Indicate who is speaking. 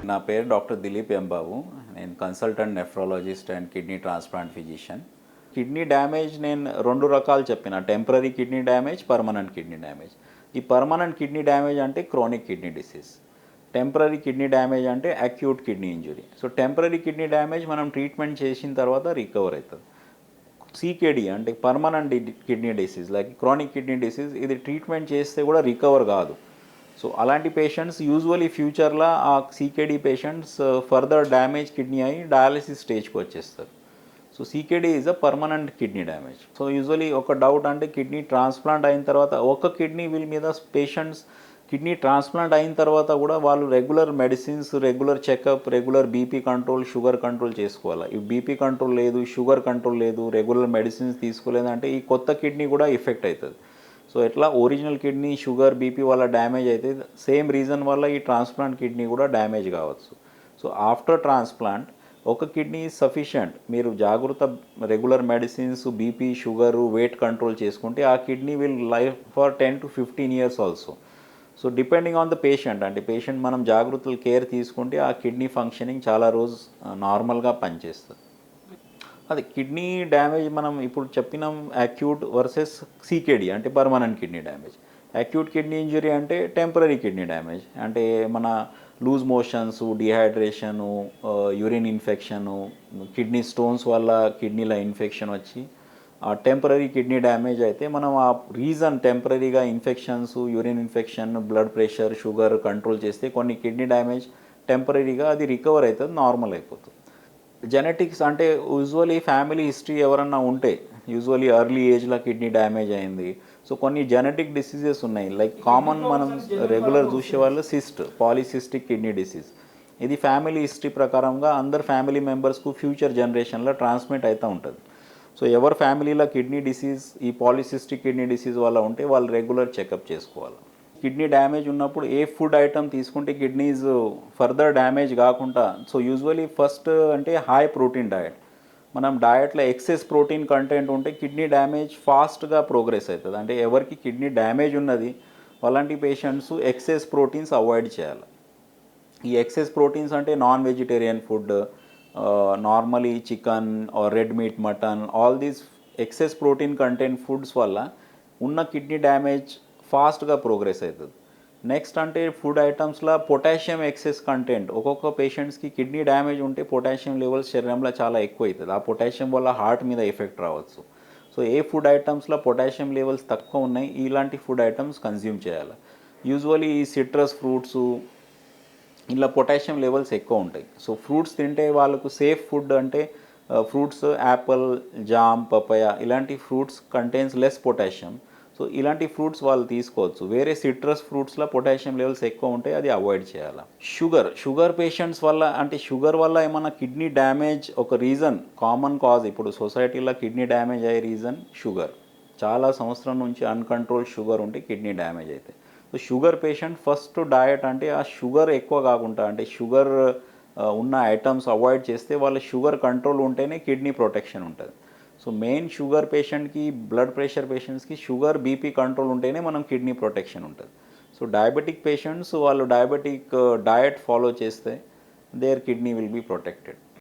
Speaker 1: నా పేరు డాక్టర్ దిలీప్ ఎంబాబు. నేను consultant nephrologist and kidney transplant physician. Kidney damage నేను 2 రకాలు చెప్పిన. Temporary kidney damage, permanent kidney damage. ఈ పర్మనెంట్ కిడ్నీ డ్యామేజ్ అంటే chronic kidney disease. Temporary kidney damage అంటే acute kidney injury. So temporary kidney damage మనం treatment చేసిన తర్వాత recover అవుతుంది. సీకేడీ అంటే permanent kidney disease like chronic kidney disease, ఇది treatment చేస్తే కూడా రికవర్ కాదు. సో అలాంటి పేషెంట్స్ యూజువల్లీ ఫ్యూచర్లో ఆ CKD patients further damage kidney అయ్యి డయాలసిస్ స్టేజ్కి వచ్చేస్తారు. So CKD is a permanent kidney damage. So usually ఒక డౌట్ అంటే కిడ్నీ ట్రాన్స్ప్లాంట్ అయిన తర్వాత ఒక కిడ్నీ మీద పేషెంట్స్ కిడ్నీ ట్రాన్స్ప్లాంట్ అయిన తర్వాత కూడా వాళ్ళు regular medicines, regular checkup, regular BP control, sugar control చేసుకోవాలి. ఈ బీపీ కంట్రోల్ లేదు, షుగర్ కంట్రోల్ లేదు, రెగ్యులర్ మెడిసిన్స్ తీసుకోలేదు అంటే ఈ కొత్త కిడ్నీ కూడా ఎఫెక్ట్ అవుతుంది. సో ఎట్లా ఒరిజినల్ కిడ్నీ షుగర్, బీపీ వల్ల డ్యామేజ్ అయితే సేమ్ రీజన్ వల్ల ఈ ట్రాన్స్ప్లాంట్ కిడ్నీ కూడా డ్యామేజ్ కావచ్చు. సో ఆఫ్టర్ ట్రాన్స్ప్లాంట్ ఒక కిడ్నీ సఫిషియంట్, మీరు జాగ్రత్త regular medicines, BP, sugar, weight control చేసుకుంటే ఆ kidney will life for 10 to 15 years also. So depending on the patient, అంటే పేషెంట్ మనం జాగ్రత్తలు కేర్ తీసుకుంటే ఆ కిడ్నీ ఫంక్షనింగ్ చాలా రోజు నార్మల్గా పనిచేస్తుంది. అది కిడ్నీ డ్యామేజ్ మనం ఇప్పుడు చెప్పినాం అక్యూట్ వర్సెస్ సీకేడీ అంటే permanent kidney damage. Acute kidney injury అంటే టెంపరీ కిడ్నీ డ్యామేజ్, అంటే మన loose motions, dehydration, urine infection, kidney stones వల్ల కిడ్నీలో ఇన్ఫెక్షన్ వచ్చి ఆ టెంపరీ కిడ్నీ డ్యామేజ్ అయితే మనం ఆ రీజన్ టెంపరీగా infections, urine infection, blood pressure, sugar control చేస్తే కొన్ని కిడ్నీ డ్యామేజ్ టెంపరీగా అది రికవర్ అవుతుంది, నార్మల్ అయిపోతుంది. జెనెటిక్స్ అంటే యూజువలీ ఫ్యామిలీ హిస్టరీ ఎవరన్నా ఉంటే, యూజువలీ ఎర్లీ ఏజ్లో కిడ్నీ డ్యామేజ్ అయింది. సో కొన్ని జెనెటిక్ డిసీజెస్ ఉన్నాయి, లైక్ కామన్ మనం రెగ్యులర్ చూసేవాళ్ళు పాలిసిస్టిక్ కిడ్నీ డిసీజ్. ఇది ఫ్యామిలీ హిస్టరీ ప్రకారంగా అందరు ఫ్యామిలీ మెంబర్స్కు ఫ్యూచర్ జనరేషన్లో ట్రాన్స్మిట్ అవుతూ ఉంటుంది. సో ఎవరి ఫ్యామిలీలో కిడ్నీ డిసీజ్, ఈ పాలిసిస్టిక్ కిడ్నీ డిసీజ్ వల్ల ఉంటే వాళ్ళు రెగ్యులర్ చెకప్ చేసుకోవాలి. కిడ్నీ డ్యామేజ్ ఉన్నప్పుడు ఏ ఫుడ్ ఐటమ్ తీసుకుంటే కిడ్నీస్ ఫర్దర్ డ్యామేజ్ కాకుండా, సో యూజువలీ ఫస్ట్ అంటే హై ప్రోటీన్ డయట్. మనం డయట్లో ఎక్సెస్ ప్రోటీన్ కంటెంట్ ఉంటే కిడ్నీ డ్యామేజ్ ఫాస్ట్గా ప్రోగ్రెస్ అవుతుంది. అంటే ఎవరికి కిడ్నీ డ్యామేజ్ ఉన్నది అలాంటి పేషెంట్స్ ఎక్సెస్ ప్రోటీన్స్ అవాయిడ్ చేయాలి. ఈ ఎక్సెస్ ప్రోటీన్స్ అంటే non vegetarian food, normally chicken or red meat, mutton, all these excess protein content foods వల్ల ఉన్న కిడ్నీ డ్యామేజ్ ఫాస్ట్గా ప్రోగ్రెస్ అవుతుంది. నెక్స్ట్ అంటే ఫుడ్ ఐటమ్స్లో పొటాషియం ఎక్సెస్ కంటెంట్, ఒక్కొక్క పేషెంట్స్కి కిడ్నీ డ్యామేజ్ ఉంటే పొటాషియం లెవెల్స్ శరీరంలో చాలా ఎక్కువ అవుతుంది. ఆ పొటాషియం వల్ల హార్ట్ మీద ఎఫెక్ట్ రావచ్చు. సో ఏ ఫుడ్ ఐటమ్స్లో పొటాషియం లెవెల్స్ తక్కువ ఉన్నాయి ఇలాంటి ఫుడ్ ఐటమ్స్ కన్జ్యూమ్ చేయాలి. యూజువలీ ఈ సిట్రస్ ఫ్రూట్స్ ఇలా పొటాషియం లెవెల్స్ ఎక్కువ ఉంటాయి. సో ఫ్రూట్స్ తింటే వాళ్ళకు సేఫ్ ఫుడ్ అంటే ఫ్రూట్స్ యాపిల్, జామ్, పపాయ ఇలాంటి fruits contains less potassium. So ఇలాంటి ఫ్రూట్స్ వాళ్ళు తీసుకోవచ్చు. వేరే సిట్రస్ ఫ్రూట్స్లో పొటాషియం లెవెల్స్ ఎక్కువ ఉంటాయి, అది అవాయిడ్ చేయాలి. షుగర్ పేషెంట్స్ వల్ల అంటే షుగర్ వల్ల ఏమన్నా కిడ్నీ డ్యామేజ్ ఒక రీజన్, కామన్ కాజ్ ఇప్పుడు సొసైటీలో కిడ్నీ డ్యామేజ్ అయ్యే రీజన్ షుగర్. చాలా సంవత్సరం నుంచి అన్కంట్రోల్ షుగర్ ఉంటే కిడ్నీ డ్యామేజ్ అవుతాయి. So sugar patient first diet అంటే ఆ షుగర్ ఎక్కువ కాకుండా, అంటే షుగర్ ఉన్న ఐటమ్స్ అవాయిడ్ చేస్తే వాళ్ళ షుగర్ కంట్రోల్ ఉంటేనే కిడ్నీ ప్రొటెక్షన్ ఉంటుంది. సో మెయిన్ షుగర్ పేషెంట్కి, బ్లడ్ ప్రెషర్ పేషెంట్స్కి షుగర్, బీపీ కంట్రోల్ ఉంటేనే మనం కిడ్నీ ప్రొటెక్షన్ ఉంటుంది. సో డయాబెటిక్ పేషెంట్స్ వాళ్ళు డయాబెటిక్ డయట్ ఫాలో చేస్తే their kidney will be protected.